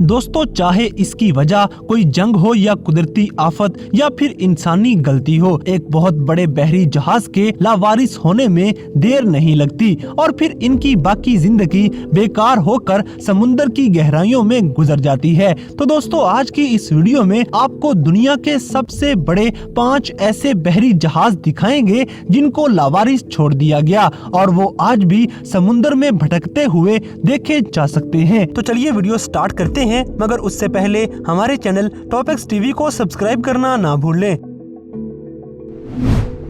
दोस्तों, चाहे इसकी वजह कोई जंग हो या कुदरती आफत या फिर इंसानी गलती हो, एक बहुत बड़े बहरी जहाज के लावारिस होने में देर नहीं लगती और फिर इनकी बाकी जिंदगी बेकार होकर समुद्र की गहराइयों में गुजर जाती है। तो दोस्तों, आज की इस वीडियो में आपको दुनिया के सबसे बड़े 5 ऐसे बहरी जहाज दिखाएंगे जिनको लावारिस छोड़ दिया गया और वो आज भी समुद्र में भटकते हुए देखे जा सकते हैं। तो चलिए वीडियो स्टार्ट करते हैं, मगर उससे पहले हमारे चैनल टॉप एक्स टीवी को सब्सक्राइब करना ना भूलें।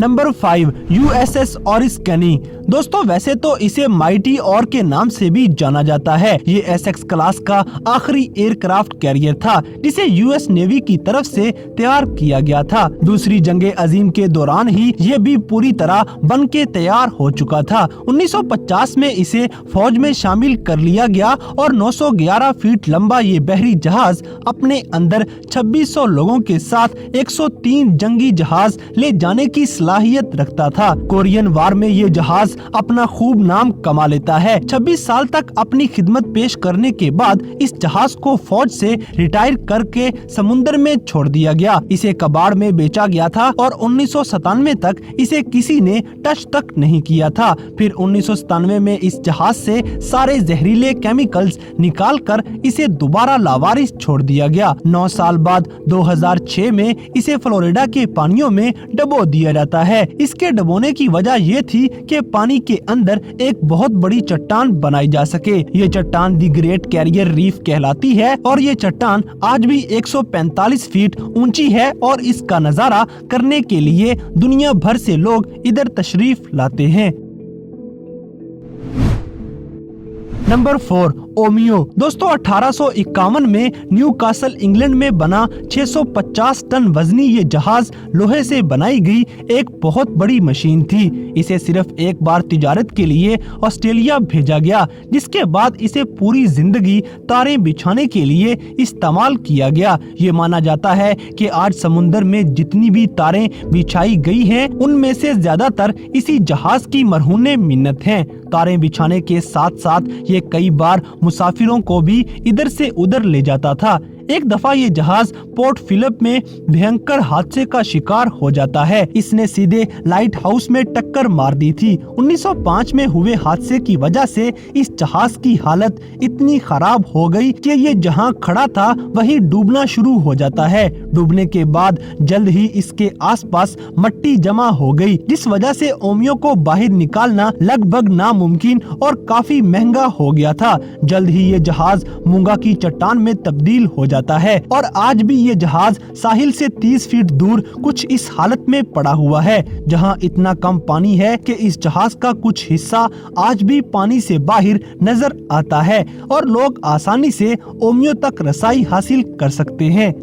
नंबर 5, USS ऑरिस केनी। दोस्तों, वैसे तो इसे माइटी ऑर के नाम से भी जाना जाता है। ये एसेक्स क्लास का आखिरी एयरक्राफ्ट कैरियर था जिसे यूएस नेवी की तरफ से तैयार किया गया था। दूसरी जंग अजीम के दौरान ही ये भी पूरी तरह बन के तैयार हो चुका था। 1950 में इसे फौज में शामिल कर लिया गया और 911 फीट लंबा ये बहरी जहाज अपने अंदर 2600 लोगों के साथ 103 जंगी जहाज ले जाने की सलाहियत रखता था। कोरियन वार में ये जहाज अपना खूब नाम कमा लेता है। 26 साल तक अपनी खिदमत पेश करने के बाद इस जहाज को फौज से रिटायर करके समुद्र में छोड़ दिया गया। इसे कबाड़ में बेचा गया था और 1997 तक इसे किसी ने टच तक नहीं किया था। फिर 1997 में इस जहाज से सारे जहरीले केमिकल्स निकालकर इसे दोबारा लावारिस छोड़ दिया गया। 9 साल बाद 2006 में इसे फ्लोरिडा के पानियों में डबो दिया जाता है। इसके डबोने की वजह ये थी कि पानी के अंदर एक बहुत बड़ी चट्टान बनाई जा सके। ये चट्टान दी ग्रेट कैरियर रीफ कहलाती है और ये चट्टान आज भी 145 फीट ऊंची है और इसका नजारा करने के लिए दुनिया भर से लोग इधर तशरीफ लाते हैं। Number 4, Omio. दोस्तों, 1851 में न्यूकासल इंग्लैंड में बना 650 टन वजनी ये जहाज लोहे से बनाई गई एक बहुत बड़ी मशीन थी। इसे सिर्फ एक बार तिजारत के लिए ऑस्ट्रेलिया भेजा गया, जिसके बाद इसे पूरी जिंदगी तारें बिछाने के लिए इस्तेमाल किया गया। ये माना जाता है कि आज समुद्र में जितनी भी तारें बिछाई गई हैं, उनमें से ज्यादातर इसी जहाज की मरहूने मिन्नत हैं। तारें बिछाने के साथ साथ ये कई बार मुसाफिरों को भी इधर से उधर ले जाता था। एक दफा ये जहाज पोर्ट फिलिप में भयंकर हादसे का शिकार हो जाता है। इसने सीधे लाइट हाउस में टक्कर मार दी थी। 1905 में हुए हादसे की वजह से इस जहाज की हालत इतनी खराब हो गई कि ये जहां खड़ा था वहीं डूबना शुरू हो जाता है। डूबने के बाद जल्द ही इसके आसपास मट्टी जमा हो गई, जिस वजह से ओमियो को बाहर निकालना लगभग नामुमकिन और काफी महंगा हो गया था। जल्द ही ये जहाज मूंगा की चट्टान में तब्दील हो जाता है और आज भी ये जहाज साहिल से 30 फीट दूर कुछ इस हालत में पड़ा हुआ है, जहां इतना कम पानी है कि इस जहाज का कुछ हिस्सा आज भी पानी से बाहर नजर आता है और लोग आसानी से ओमियो तक रसाई हासिल कर सकते हैं।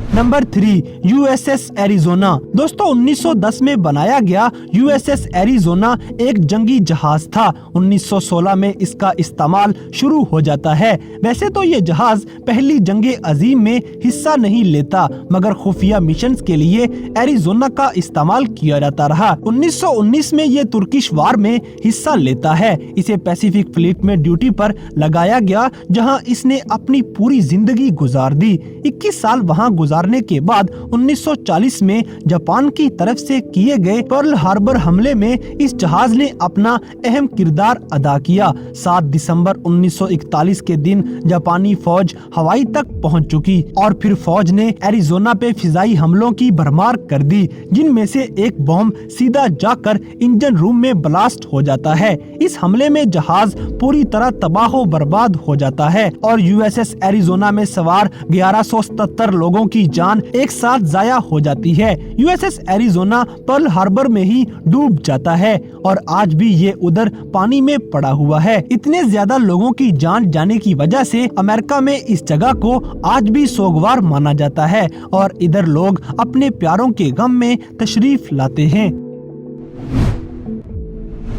Number 3, USS Arizona. दोस्तों, 1910 में बनाया गया USS एरिज़ोना एक जंगी जहाज था। 1916 में इसका इस्तेमाल शुरू हो जाता है। वैसे तो ये जहाज पहली जंग अजीम में हिस्सा नहीं लेता, मगर खुफिया मिशंस के लिए एरिज़ोना का इस्तेमाल किया जाता रहा। 1919 में ये तुर्किश वार में हिस्सा लेता है। इसे पैसिफिक फ्लीट में ड्यूटी पर लगाया गया, जहां इसने अपनी पूरी जिंदगी गुजार दी। 21 साल वहां गुजारने के बाद 1940 में जापान की तरफ से किए गए पर्ल हार्बर हमले में इस जहाज ने अपना अहम किरदार अदा किया। 7 दिसंबर 1941 के दिन जापानी फौज हवाई तक पहुंच चुकी और फिर फौज ने एरिज़ोना पे फिजाई हमलों की भरमार कर दी, जिनमें से एक बम सीधा जाकर इंजन रूम में ब्लास्ट हो जाता है। इस हमले में जहाज पूरी तरह तबाह बर्बाद हो जाता है और USS एरिज़ोना में सवार 1177 लोगों की जान एक साथ जाया हो जाती है। USS एरिज़ोना पर्ल हार्बर में ही डूब जाता है और आज भी ये उधर पानी में पड़ा हुआ है। इतने ज्यादा लोगों की जान जाने की वजह से अमेरिका में इस जगह को आज भी सोगवार माना जाता है और इधर लोग अपने प्यारों के गम में तशरीफ लाते हैं।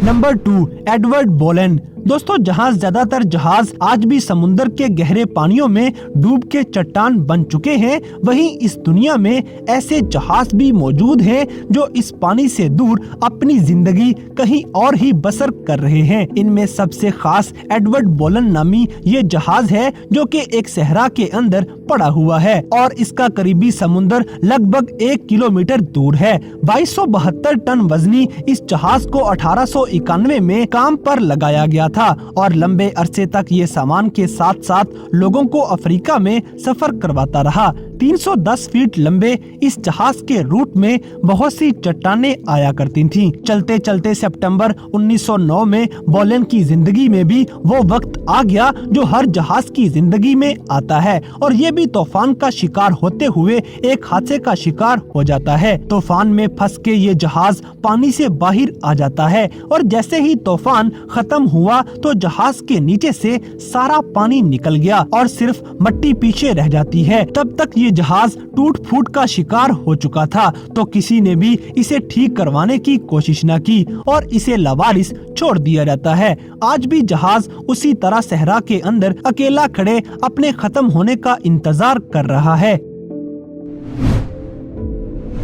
नंबर 2, एडवर्ड बोलेन। दोस्तों जहाज ज्यादातर जहाज आज भी समुद्र के गहरे पानियों में डूब के चट्टान बन चुके हैं, वहीं इस दुनिया में ऐसे जहाज भी मौजूद हैं जो इस पानी से दूर अपनी जिंदगी कहीं और ही बसर कर रहे हैं। इनमें सबसे खास एडवर्ड बोलन नामी ये जहाज है जो कि एक सहरा के अंदर पड़ा हुआ है और इसका करीबी समुद्र लगभग 1 किलोमीटर दूर है। 2272 टन वजनी इस जहाज को 1891 में काम पर लगाया गया था और लंबे अरसे तक ये सामान के साथ साथ लोगों को अफ्रीका में सफर करवाता रहा। 310 फीट लंबे इस जहाज के रूट में बहुत सी चट्टानें आया करती थीं। चलते चलते सितंबर 1909 में बोलन की जिंदगी में भी वो वक्त आ गया जो हर जहाज की जिंदगी में आता है और ये भी तूफान का शिकार होते हुए एक हादसे का शिकार हो जाता है। तूफान में फंस के ये जहाज पानी से बाहर आ जाता है और जैसे ही तूफान खत्म हुआ तो जहाज के नीचे से सारा पानी निकल गया और सिर्फ मिट्टी पीछे रह जाती है। तब तक ये जहाज टूट फूट का शिकार हो चुका था तो किसी ने भी इसे ठीक करवाने की कोशिश न की और इसे लावारिस छोड़ दिया जाता है। आज भी जहाज उसी तरह सहरा के अंदर अकेला खड़े अपने खत्म होने का इंतजार कर रहा है।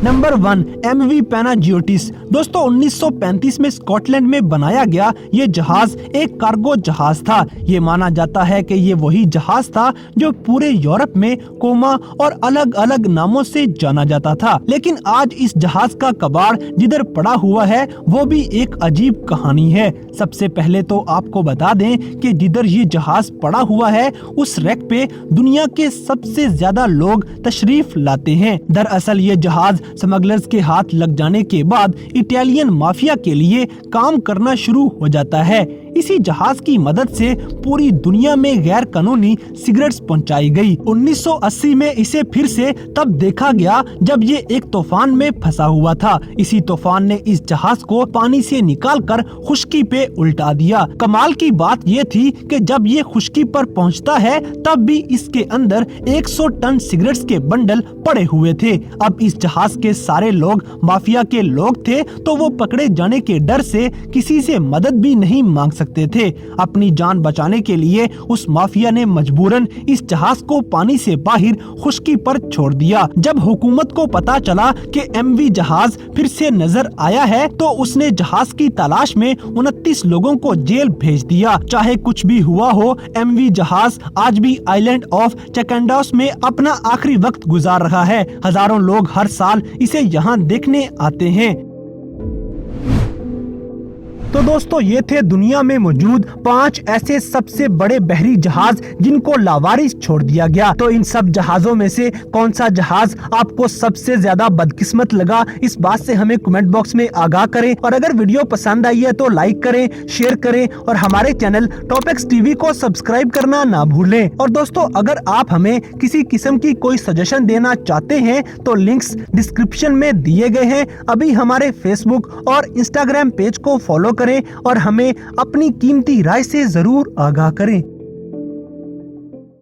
Number 1 MV पैनाजियोटिस। दोस्तों 1935 में स्कॉटलैंड में बनाया गया ये जहाज एक कार्गो जहाज था। ये माना जाता है कि ये वही जहाज था जो पूरे यूरोप में कोमा और अलग अलग नामों से जाना जाता था। लेकिन आज इस जहाज का कबाड़ जिधर पड़ा हुआ है वो भी एक अजीब कहानी है। सबसे पहले तो आपको बता दें कि जिधर ये जहाज पड़ा हुआ है उस रैक पे दुनिया के सबसे ज्यादा लोग तशरीफ लाते हैं। दरअसल ये जहाज स्मगलर्स के हाथ लग जाने के बाद इटालियन माफिया के लिए काम करना शुरू हो जाता है। इसी जहाज की मदद से पूरी दुनिया में गैर कानूनी सिगरेट्स पहुंचाई गई। 1980 में इसे फिर से तब देखा गया जब ये एक तूफान में फंसा हुआ था। इसी तूफान ने इस जहाज को पानी से निकालकर खुश्की पे उल्टा दिया। कमाल की बात ये थी कि जब ये खुश्की पर पहुंचता है तब भी इसके अंदर 100 टन सिगरेट्स के बंडल पड़े हुए थे। अब इस जहाज के सारे लोग माफिया के लोग थे तो वो पकड़े जाने के डर से किसी से मदद भी नहीं मांग सकते थे। अपनी जान बचाने के लिए उस माफिया ने मजबूरन इस जहाज को पानी से बाहर खुश्की पर छोड़ दिया। जब हुकूमत को पता चला कि MV जहाज फिर से नजर आया है तो उसने जहाज की तलाश में 29 लोगों को जेल भेज दिया। चाहे कुछ भी हुआ हो, MV जहाज आज भी आइलैंड ऑफ चैकंडॉस में अपना आखिरी वक्त गुजार रहा है। हजारों लोग हर साल इसे यहाँ देखने आते हैं। तो दोस्तों ये थे दुनिया में मौजूद 5 ऐसे सबसे बड़े बहरी जहाज जिनको लावारिस छोड़ दिया गया। तो इन सब जहाजों में से कौन सा जहाज आपको सबसे ज्यादा बदकिस्मत लगा, इस बात से हमें कमेंट बॉक्स में आगाह करें। और अगर वीडियो पसंद आई है तो लाइक करें, शेयर करें और हमारे चैनल टॉपिक्स टीवी को सब्सक्राइब करना ना भूलें। और दोस्तों अगर आप हमें किसी किस्म की कोई सजेशन देना चाहते हैं तो लिंक्स डिस्क्रिप्शन में दिए गए हैं। अभी हमारे फेसबुक और इंस्टाग्राम पेज को फॉलो करें और हमें अपनी कीमती राय से जरूर आगाह करें।